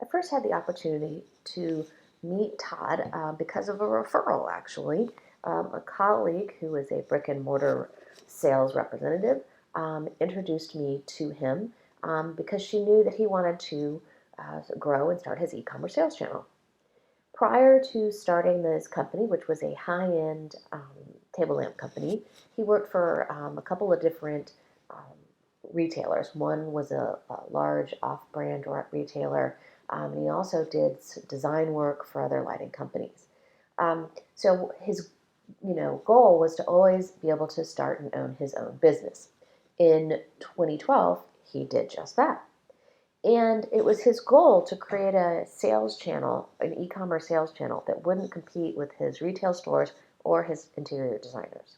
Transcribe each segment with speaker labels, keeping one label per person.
Speaker 1: I first had the opportunity to meet Todd because of a referral, actually. A colleague who is a brick and mortar sales representative introduced me to him because she knew that he wanted to grow and start his e-commerce sales channel. Prior to starting this company, which was a high-end table lamp company, he worked for a couple of different retailers. One was a large off-brand retailer, and he also did design work for other lighting companies. So his goal was to always be able to start and own his own business. In 2012, he did just that. And it was his goal to create a sales channel, an e-commerce sales channel that wouldn't compete with his retail stores or his interior designers.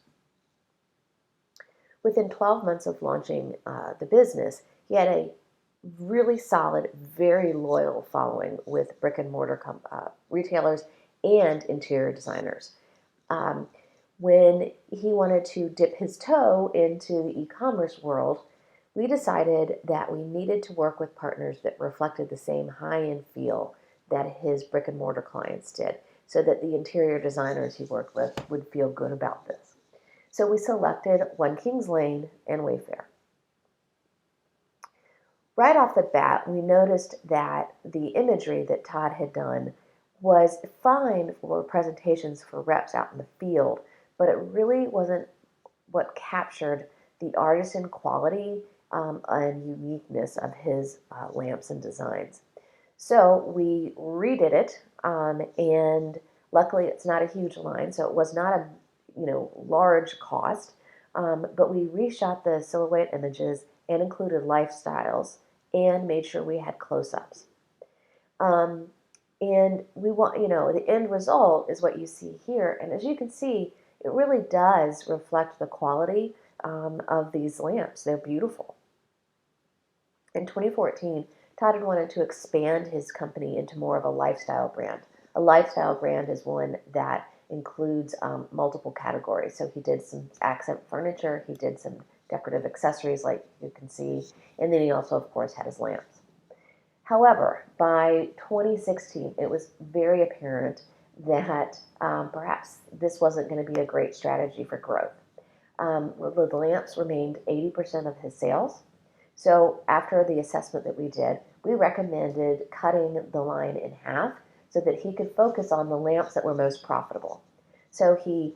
Speaker 1: Within 12 months of launching the business, he had a really solid, very loyal following with brick and mortar retailers and interior designers. Um, when he wanted to dip his toe into the e-commerce world, we decided that we needed to work with partners that reflected the same high-end feel that his brick and mortar clients did, so that the interior designers he worked with would feel good about this. So we selected One Kings Lane and Wayfair. Right off the bat, we noticed that the imagery that Todd had done was fine for presentations for reps out in the field, but it really wasn't what captured the artisan quality and uniqueness of his lamps and designs. So we redid it, and luckily it's not a huge line, so it was not a large cost. But we reshot the silhouette images and included lifestyles and made sure we had close-ups. Um, and we want, the end result is what you see here. And as you can see, it really does reflect the quality of these lamps. They're beautiful. In 2014, Todd had wanted to expand his company into more of a lifestyle brand. A lifestyle brand is one that includes multiple categories. So he did some accent furniture, he did some decorative accessories like you can see, and then he also, of course, had his lamps. However, by 2016, it was very apparent that perhaps this wasn't going to be a great strategy for growth. The lamps remained 80% of his sales. So after the assessment that we did, we recommended cutting the line in half so that he could focus on the lamps that were most profitable. So he,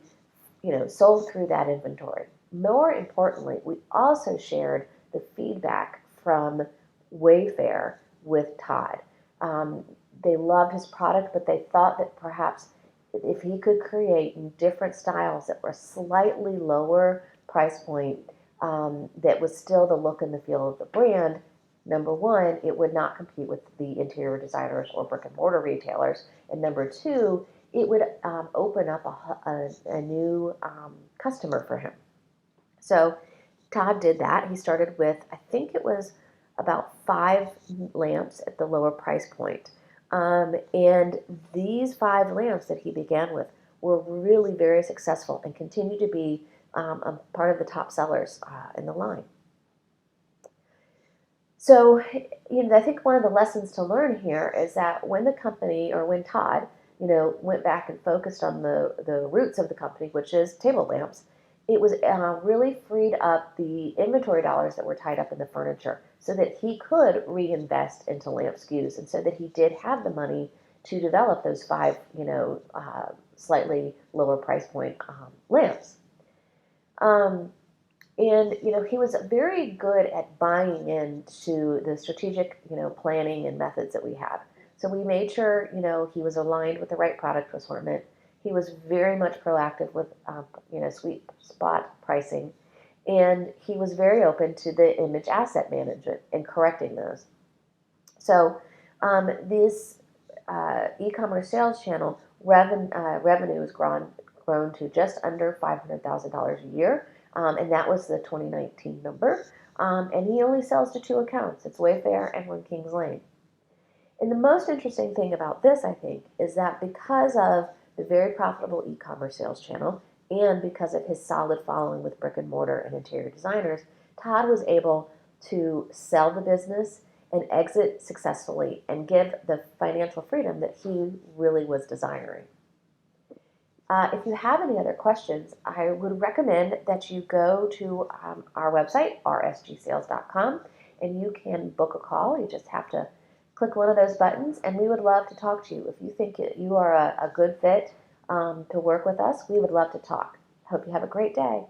Speaker 1: sold through that inventory. More importantly, we also shared the feedback from Wayfair with Todd. They loved his product, but they thought that perhaps if he could create different styles that were slightly lower price point, that was still the look and the feel of the brand, number one, it would not compete with the interior designers or brick and mortar retailers. And number two, it would open up a new customer for him. So Todd did that. He started with, I think it was about 5 lamps at the lower price point. And these 5 lamps that he began with were really very successful and continue to be a part of the top sellers in the line. So, I think one of the lessons to learn here is that when the company, or when Todd, went back and focused on the roots of the company, which is table lamps, it was really freed up the inventory dollars that were tied up in the furniture so that he could reinvest into lamp SKUs, and so that he did have the money to develop those 5, slightly lower price point lamps. And he was very good at buying into the strategic planning and methods that we had. So we made sure he was aligned with the right product assortment. He was very much proactive with sweet spot pricing, and he was very open to the image asset management and correcting those. So this e-commerce sales channel revenue has grown to just under $500,000 a year. And that was the 2019 number. And he only sells to 2 accounts. It's Wayfair and One Kings Lane. And the most interesting thing about this, I think, is that because of the very profitable e-commerce sales channel and because of his solid following with brick and mortar and interior designers, Todd was able to sell the business and exit successfully and give the financial freedom that he really was desiring. If you have any other questions, I would recommend that you go to our website, rsgsales.com, and you can book a call. You just have to click one of those buttons, and we would love to talk to you. If you think you are a good fit to work with us, we would love to talk. Hope you have a great day.